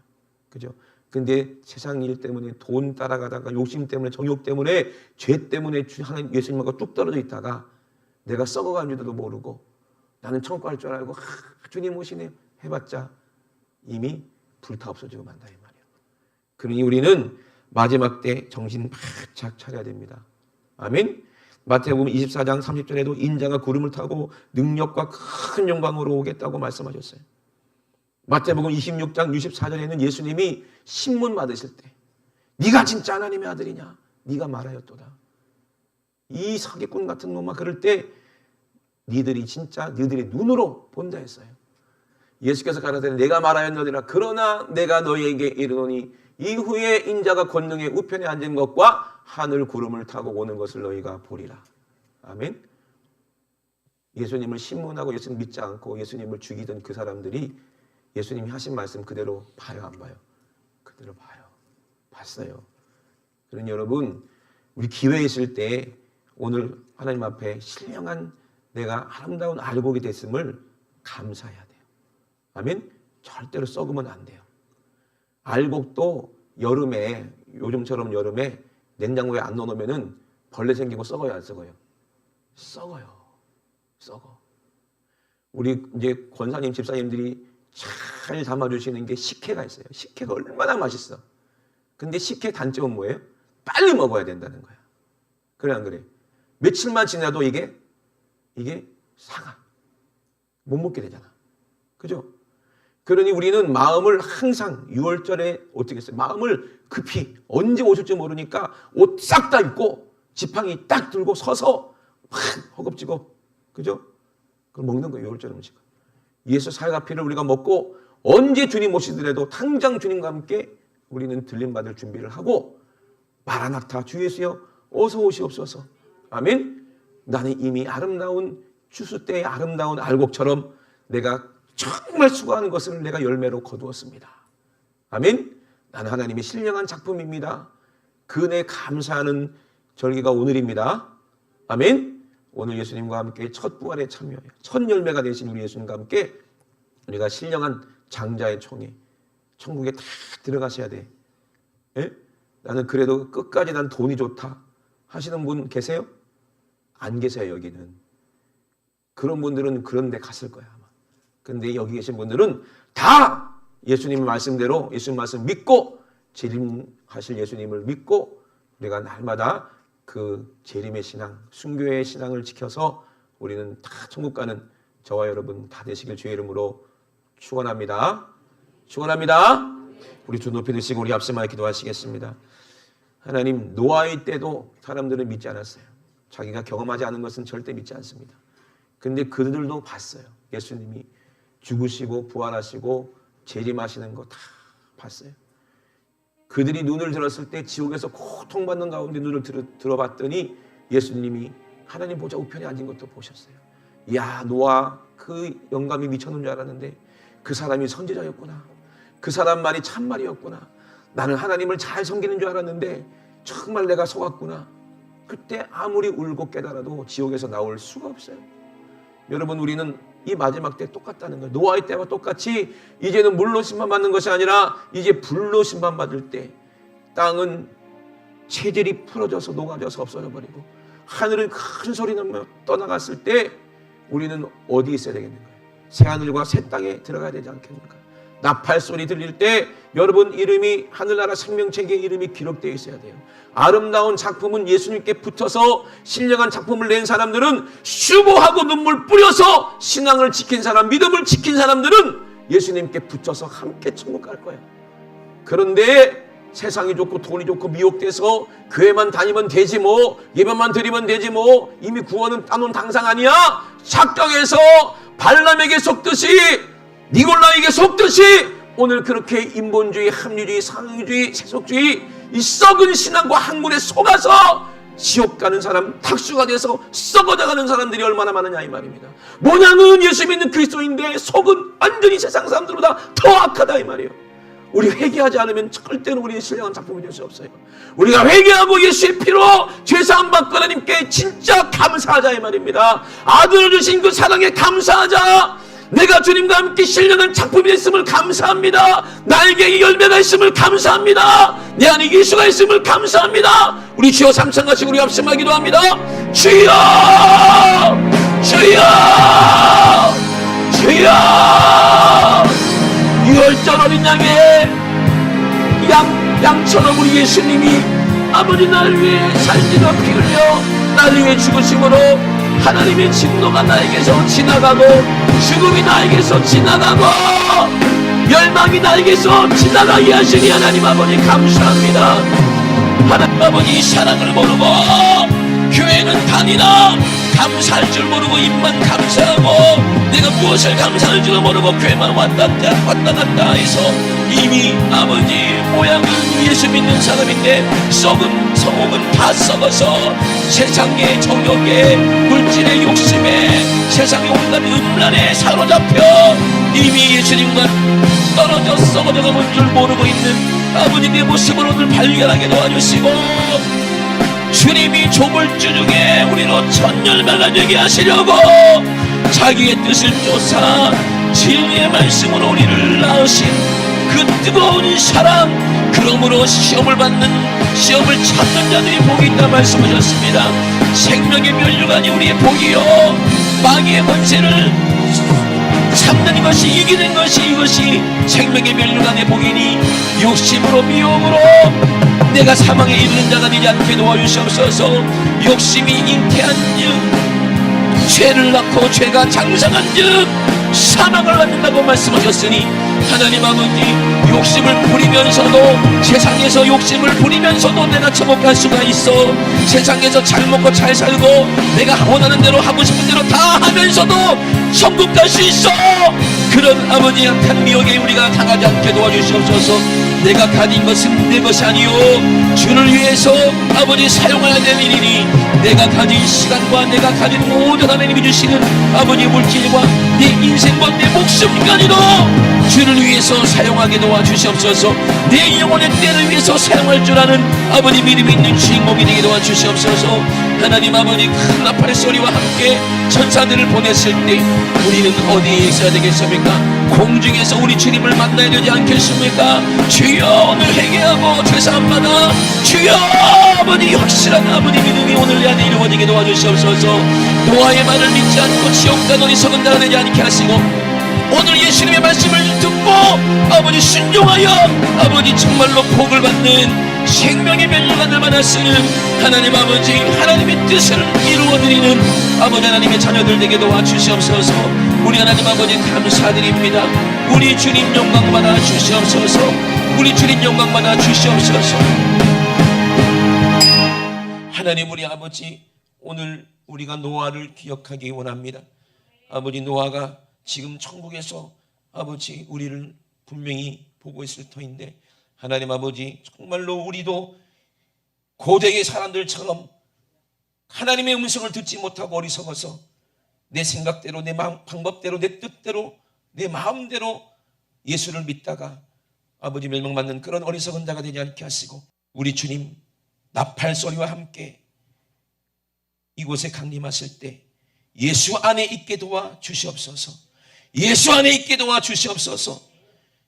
그죠? 근데 세상 일 때문에 돈 따라가다가 욕심 때문에 정욕 때문에 죄 때문에 하나님 예수님하고 뚝 떨어져 있다가 내가 썩어간 줄도 모르고 나는 천국 갈 줄 알고 주님 오시네 해봤자 이미 불타 없어지고 만다 이 말이에요. 그러니 우리는 마지막 때 정신 바짝 차려야 됩니다. 아멘. 마태복음 24장 30절에도 인자가 구름을 타고 능력과 큰 영광으로 오겠다고 말씀하셨어요. 마태복음 26장 64절에는 예수님이 신문 받으실 때 네가 진짜 하나님의 아들이냐 네가 말하였도다. 이 사기꾼 같은 놈아 그럴 때 니들이 진짜 너희들의 눈으로 본다 했어요. 예수께서 가라사대 내가 말하였느니라 그러나 내가 너희에게 이르노니 이후에 인자가 권능의 우편에 앉은 것과 하늘 구름을 타고 오는 것을 너희가 보리라. 아멘. 예수님을 신문하고 예수님 믿지 않고 예수님을 죽이던 그 사람들이 예수님이 하신 말씀 그대로 봐요 안 봐요? 그대로 봐요. 봤어요. 그러니 여러분 우리 기회에 있을 때 오늘 하나님 앞에 신령한 내가 아름다운 알곡이 됐음을 감사해야 돼요. 아멘. 절대로 썩으면 안 돼요. 알곡도 여름에 요즘처럼 여름에 냉장고에 안 넣어놓으면 벌레 생기고 썩어요 안 썩어요? 썩어요. 썩어. 우리 이제 권사님 집사님들이 잘 담아주시는 게 식혜가 있어요. 식혜가 얼마나 맛있어. 근데 식혜 단점은 뭐예요? 빨리 먹어야 된다는 거야. 그래 안 그래? 며칠만 지나도 이게 사가. 못 먹게 되잖아. 그죠? 그러니 우리는 마음을 항상 6월절에 어떻게 했어요? 마음을 급히 언제 오실지 모르니까 옷 싹 다 입고 지팡이 딱 들고 서서 막 허겁지겁 그죠? 그걸 먹는 거예요. 6월절 음식. 예수 살과 피를 우리가 먹고 언제 주님 오시더라도 당장 주님과 함께 우리는 들림받을 준비를 하고 마라나타 주 예수여 어서 오시옵소서. 아멘. 나는 이미 아름다운 추수 때의 아름다운 알곡처럼 내가 정말 수고하는 것을 내가 열매로 거두었습니다. 아멘. 나는 하나님의 신령한 작품입니다. 그 은혜에 감사하는 절기가 오늘입니다. 아멘. 오늘 예수님과 함께 첫 부활에 참여해요. 첫 열매가 되신 우리 예수님과 함께 우리가 신령한 장자의 총에 천국에 다 들어가셔야 돼. 예? 나는 그래도 끝까지 난 돈이 좋다 하시는 분 계세요? 안 계세요 여기는. 그런 분들은 그런 데 갔을 거야 아마. 근데 여기 계신 분들은 다 예수님의 말씀대로 예수님 말씀 믿고 재림하실 예수님을 믿고 우리가 날마다 그 재림의 신앙, 순교의 신앙을 지켜서 우리는 다 천국 가는 저와 여러분 다 되시길 주의 이름으로 축원합니다. 축원합니다. 우리 두 높이 드시고 우리 앞서만 기도하시겠습니다. 하나님 노아의 때도 사람들은 믿지 않았어요. 자기가 경험하지 않은 것은 절대 믿지 않습니다. 근데 그들도 봤어요. 예수님이 죽으시고 부활하시고 재림하시는 거 다 봤어요. 그들이 눈을 들었을 때 지옥에서 고통받는 가운데 눈을 들어봤더니 예수님이 하나님 보좌 우편에 앉은 것도 보셨어요. 야 노아 그 영감이 미쳤는 줄 알았는데 그 사람이 선지자였구나. 그 사람 말이 참말이었구나. 나는 하나님을 잘 섬기는 줄 알았는데 정말 내가 속았구나. 그때 아무리 울고 깨달아도 지옥에서 나올 수가 없어요. 여러분 우리는 이 마지막 때 똑같다는 거예요. 노아의 때와 똑같이 이제는 물로 심판받는 것이 아니라 이제 불로 심판받을 때 땅은 체질이 풀어져서 녹아져서 없어져 버리고 하늘은 큰 소리 나며 떠나갔을 때 우리는 어디 있어야 되겠는가요? 새하늘과 새 땅에 들어가야 되지 않겠는가? 나팔 소리 들릴 때 여러분 이름이 하늘나라 생명책에 이름이 기록되어 있어야 돼요. 아름다운 작품은 예수님께 붙어서 신령한 작품을 낸 사람들은 수고하고 눈물 뿌려서 신앙을 지킨 사람, 믿음을 지킨 사람들은 예수님께 붙어서 함께 천국 갈 거예요. 그런데 세상이 좋고 돈이 좋고 미혹돼서 교회만 다니면 되지 뭐, 예배만 드리면 되지 뭐, 이미 구원은 따놓은 당상 아니야? 착각해서 발람에게 속듯이 니골라에게 속듯이 오늘 그렇게 인본주의, 합리주의, 상류주의, 세속주의 이 썩은 신앙과 학문에 속아서 지옥 가는 사람, 탁수가 돼서 썩어져가는 사람들이 얼마나 많으냐 이 말입니다. 모양은 예수 믿는 그리스도인데 속은 완전히 세상 사람들보다 더 악하다 이 말이에요. 우리 회개하지 않으면 절대로 우리는 신령한 작품이 될 수 없어요. 우리가 회개하고 예수의 피로 죄사함 받고 하나님께 진짜 감사하자 이 말입니다. 아들을 주신 그 사랑에 감사하자. 내가 주님과 함께 신령한 작품이 됐음을 감사합니다. 나에게 열매가 있음을 감사합니다. 내 안에 예수가 있음을 감사합니다. 우리 주여 삼창하시고 우리 합심하기도 합니다. 주여 주여 주여 유월절 어린 양의 양처럼 우리 예수님이 아버지 나를 위해 살지도 피 흘려 나를 위해 죽으심으로 하나님의 진노가 나에게서 지나가고 죽음이 나에게서 지나가고 멸망이 나에게서 지나가게 하시니 하나님 아버지 감사합니다. 하나님 아버지 사랑을 모르고 교회는 다니나 감사할 줄 모르고 입만 감사하고 내가 무엇을 감사할 줄 모르고 교회만 왔다 갔다 해서 이미 아버지 모양은 예수 믿는 사람인데 썩은 성옥은 다 썩어서 세상의 정욕에 물질의 욕심에 세상의 온갖 음란에 사로잡혀 이미 예수님과 떨어져 썩어져 가는 줄 모르고 있는 아버지 내 모습을 오늘 발견하게 도와주시고 주님이 조물주 중에 우리로 천열만가 되게 하시려고 자기의 뜻을 쫓아 진리의 말씀으로 우리를 낳으신 그 뜨거운 사랑 그러므로 시험을 찾는 자들이 복이 있다 말씀하셨습니다. 생명의 면류관이 우리의 복이요 마귀의 권세를 참는 것이 이기는 것이 이것이 생명의 면류관의 복이니 욕심으로 미혹으로 내가 사망에 이르는 자가 되지 않게 도와주시옵소서. 욕심이 잉태한즉 죄를 낳고 죄가 장성한즉 사망을 낳는다고 말씀하셨으니 하나님 아버지 욕심을 부리면서도 세상에서 욕심을 부리면서도 내가 처먹할 수가 있어. 세상에서 잘 먹고 잘 살고 내가 원하는 대로 하고 싶은 대로 다 하면서도 천국 갈 수 있어. 그런 아버지 약한 미혹에 우리가 당하지 않게 도와주시옵소서. 내가 가진 것은 내 것이 아니요 주를 위해서 아버지 사용해야 될 일이니 내가 가진 시간과 내가 가진 모든 하나님이 주시는 아버지 물질과 내 인생과 내 목숨까지도 주를 위해서 사용하게 도와주시옵소서. 내 영혼의 때를 위해서 사용할 줄 아는 아버지 믿음이 있는 주인공이 되게 도와주시옵소서. 하나님 아버지 큰 나팔의 소리와 함께 천사들을 보냈을 때 우리는 어디에 있어야 되겠습니까? 공중에서 우리 주님을 만나야 되지 않겠습니까? 주여 오늘 회개하고 죄사함받아 주여 아버지 확실한 아버지 믿음이 오늘 내 안에 이루어지게 도와주시옵소서. 노아의 말을 믿지 않고 지옥 가는 어리석은 자가 되지 않게 하시고 오늘 예수님의 말씀을 듣고 아버지 순종하여 아버지 정말로 복을 받는 생명의 면류관을 받아 쓰는 하나님 아버지 하나님의 뜻을 이루어드리는 아버지 하나님의 자녀들 되게 도와주시옵소서. 우리 하나님 아버지 감사드립니다. 우리 주님 영광 받아 주시옵소서. 우리 주님 영광 받아 주시옵소서. 하나님 우리 아버지 오늘 우리가 노아를 기억하기 원합니다. 아버지 노아가 지금 천국에서 아버지 우리를 분명히 보고 있을 터인데 하나님 아버지 정말로 우리도 고대의 사람들처럼 하나님의 음성을 듣지 못하고 어리석어서 내 생각대로 내 방법대로 내 뜻대로 내 마음대로 예수를 믿다가 아버지 멸망받는 그런 어리석은 자가 되지 않게 하시고 우리 주님 나팔 소리와 함께 이곳에 강림하실 때 예수 안에 있게 도와 주시옵소서. 예수 안에 있게 도와 주시옵소서.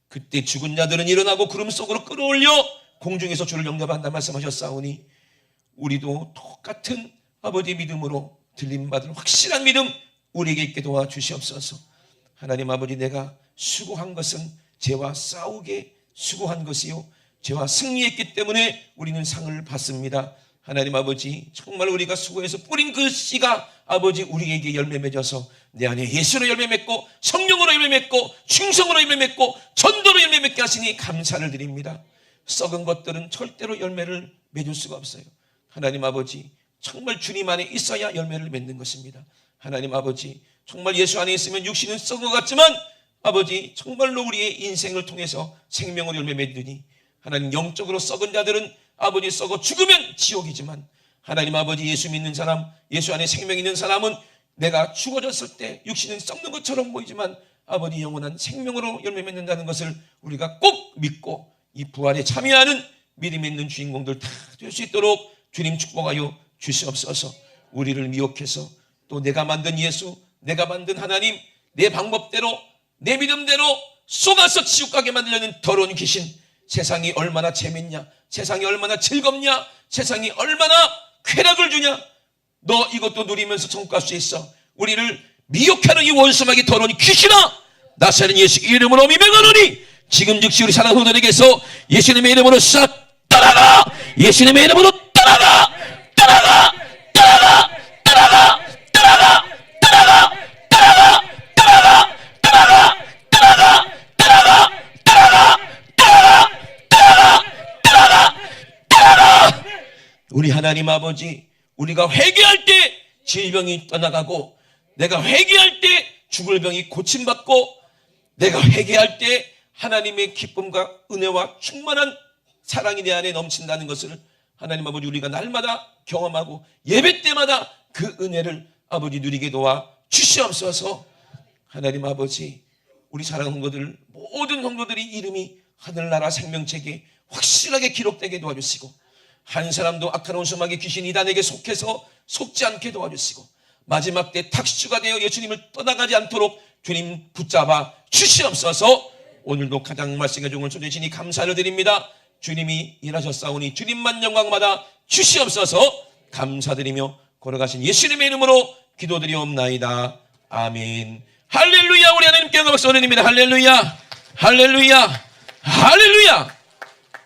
그때 죽은 자들은 일어나고 구름 속으로 끌어올려 공중에서 주를 영접한다 말씀하셨사오니 우리도 똑같은 아버지의 믿음으로 들림받을 확실한 믿음 우리에게 있게 도와 주시옵소서. 하나님 아버지 내가 수고한 것은 죄와 싸우게 수고한 것이요 죄와 승리했기 때문에 우리는 상을 받습니다. 하나님 아버지 정말 우리가 수고해서 뿌린 그 씨가 아버지 우리에게 열매 맺어서 내 안에 예수로 열매 맺고 성령으로 열매 맺고 충성으로 열매 맺고 전도로 열매 맺게 하시니 감사를 드립니다. 썩은 것들은 절대로 열매를 맺을 수가 없어요. 하나님 아버지 정말 주님 안에 있어야 열매를 맺는 것입니다. 하나님 아버지 정말 예수 안에 있으면 육신은 썩은 것 같지만 아버지 정말로 우리의 인생을 통해서 생명으로 열매 맺으니 하나님 영적으로 썩은 자들은 아버지 썩어 죽으면 지옥이지만 하나님 아버지 예수 믿는 사람 예수 안에 생명 있는 사람은 내가 죽어졌을 때 육신은 썩는 것처럼 보이지만 아버지 영원한 생명으로 열매 맺는다는 것을 우리가 꼭 믿고 이 부활에 참여하는 믿음 있는 주인공들 다 될 수 있도록 주님 축복하여 주시옵소서. 우리를 미혹해서 또 내가 만든 예수, 내가 만든 하나님, 내 방법대로 내 믿음대로 속아서 지옥 가게 만들려는 더러운 귀신, 세상이 얼마나 재밌냐, 세상이 얼마나 즐겁냐, 세상이 얼마나 쾌락을 주냐, 너 이것도 누리면서 천국갈 수 있어. 우리를 미혹하는 이 원수마귀 더러운 귀신아, 나사렛 예수 이름으로 미명하노니 지금 즉시 우리 사랑하는 성도들에게서 예수님의 이름으로 싹 떠나가, 예수님의 이름으로 떠나가, 떠나가, 떠나가, 떠나가, 떠나가, 떠나가, 떠나가, 떠나가, 떠나가, 떠나가, 떠나가, 떠나가, 떠나가, 떠나가, 떠나가. 우리 하나님 아버지, 우리가 회개할 때 질병이 떠나가고, 내가 회개할 때 죽을 병이 고침받고, 내가 회개할 때 하나님의 기쁨과 은혜와 충만한 사랑이 내 안에 넘친다는 것을 하나님 아버지 우리가 날마다 경험하고 예배 때마다 그 은혜를 아버지 누리게 도와 주시옵소서. 하나님 아버지, 우리 사랑하는 성도들, 모든 성도들이 이름이 하늘나라 생명책에 확실하게 기록되게 도와주시고, 한 사람도 악한 원수마귀 귀신 이단에게 속해서 속지 않게 도와주시고, 마지막 때 탁수가 되어 예수님을 떠나가지 않도록 주님 붙잡아 주시옵소서. 오늘도 가장 말씀의 종을 쏟으시니 감사를 드립니다. 주님이 일하셨사오니 주님만 영광받아 주시옵소서. 감사드리며 걸어가신 예수님의 이름으로 기도드리옵나이다. 아멘. 할렐루야. 우리 하나님께 영광 박수 올립니다. 할렐루야, 할렐루야, 할렐루야.